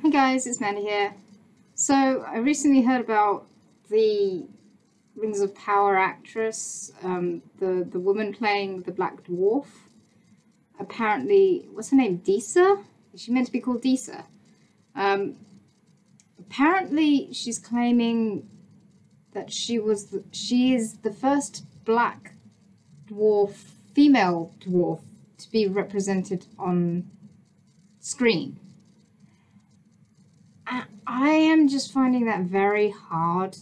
Hey guys, it's Mandy here. So I recently heard about the Rings of Power actress, the woman playing the Black Dwarf. Apparently, what's her name? Disa? Is she meant to be called Disa? Apparently, she's claiming that she is the first Black Dwarf, female dwarf, to be represented on screen. I am just finding that very hard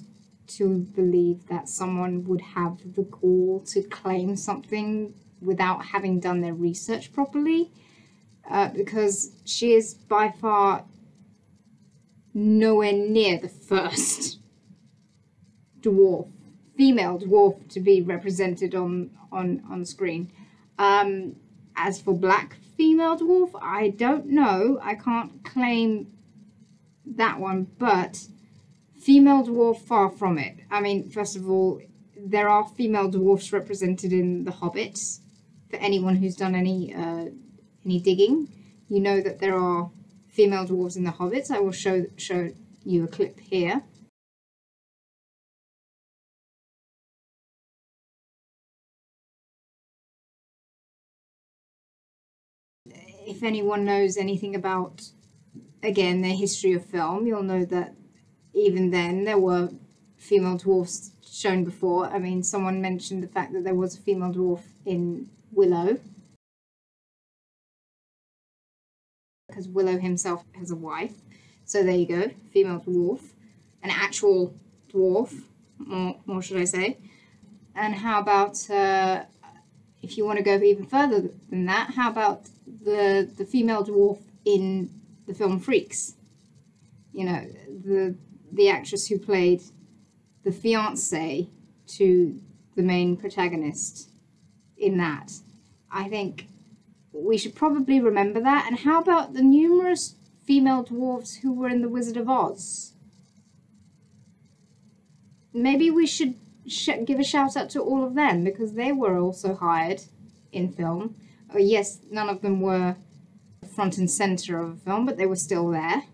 to believe that someone would have the gall to claim something without having done their research properly, because she is by far nowhere near the first female dwarf to be represented on screen. As for Black female dwarf, I don't know. I can't claim that one, but female dwarf, far from it. I mean, first of all, there are female dwarfs represented in The Hobbit. For anyone who's done any digging, you know that there are female dwarves in The Hobbit. I will show you a clip here. If anyone knows anything about, again, the history of film, you'll know that even then there were female dwarfs shown before. I mean, someone mentioned the fact that there was a female dwarf in Willow, because Willow himself has a wife. So there you go, female dwarf, an actual dwarf, more should I say. And how about, if you want to go even further than that, how about the female dwarf in the film Freaks? You know, the actress who played the fiancée to the main protagonist in that. I think we should probably remember that. And how about the numerous female dwarves who were in The Wizard of Oz? Maybe we should give a shout out to all of them, because they were also hired in film. Oh, yes, none of them were front and center of a film, but they were still there.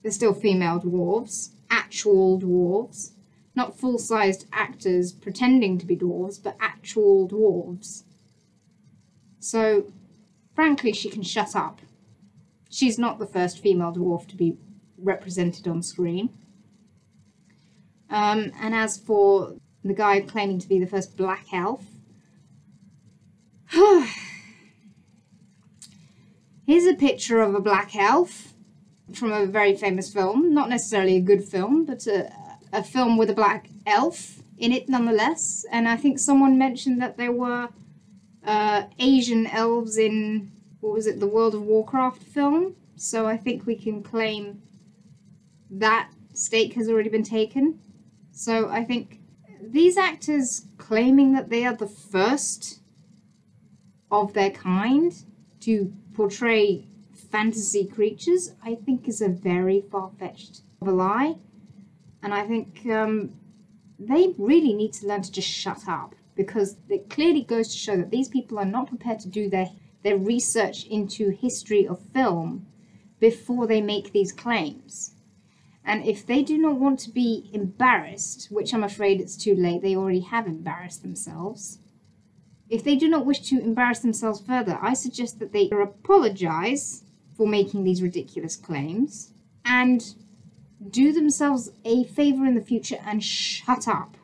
They're still female dwarves, actual dwarves, not full-sized actors pretending to be dwarves, but actual dwarves. So, frankly, she can shut up. She's not the first female dwarf to be represented on screen. And as for the guy claiming to be the first black elf, here's a picture of a black elf from a very famous film. Not necessarily a good film, but a film with a black elf in it nonetheless. And I think someone mentioned that there were Asian elves in, what was it, the World of Warcraft film. So I think we can claim that stake has already been taken. So I think these actors claiming that they are the first of their kind to portray fantasy creatures, I think is a very far-fetched lie. And I think they really need to learn to just shut up, because it clearly goes to show that these people are not prepared to do their research into history of film before they make these claims. And if they do not want to be embarrassed, which I'm afraid it's too late, they already have embarrassed themselves. If they do not wish to embarrass themselves further, I suggest that they apologize for making these ridiculous claims and do themselves a favor in the future and shut up.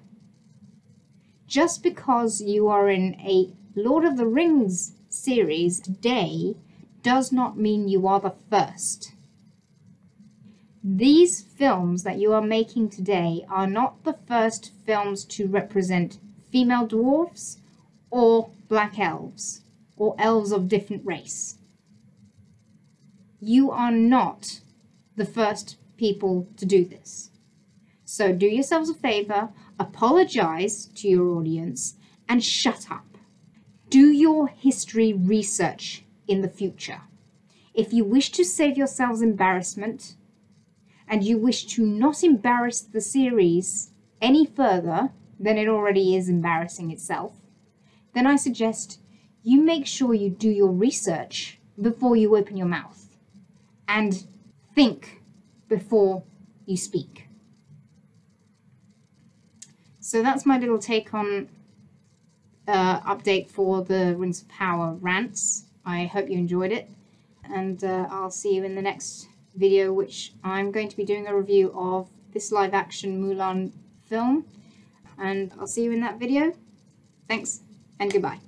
Just because you are in a Lord of the Rings series today does not mean you are the first. These films that you are making today are not the first films to represent female dwarfs or black elves or elves of different race. You are not the first people to do this. So do yourselves a favor, apologize to your audience, and shut up. Do your history research in the future. If you wish to save yourselves embarrassment, and you wish to not embarrass the series any further than it already is embarrassing itself, then I suggest you make sure you do your research before you open your mouth. And think before you speak. So that's my little take on update for the Rings of Power rants. I hope you enjoyed it, and I'll see you in the next video, which I'm going to be doing a review of this live action Mulan film, and I'll see you in that video. Thanks and goodbye.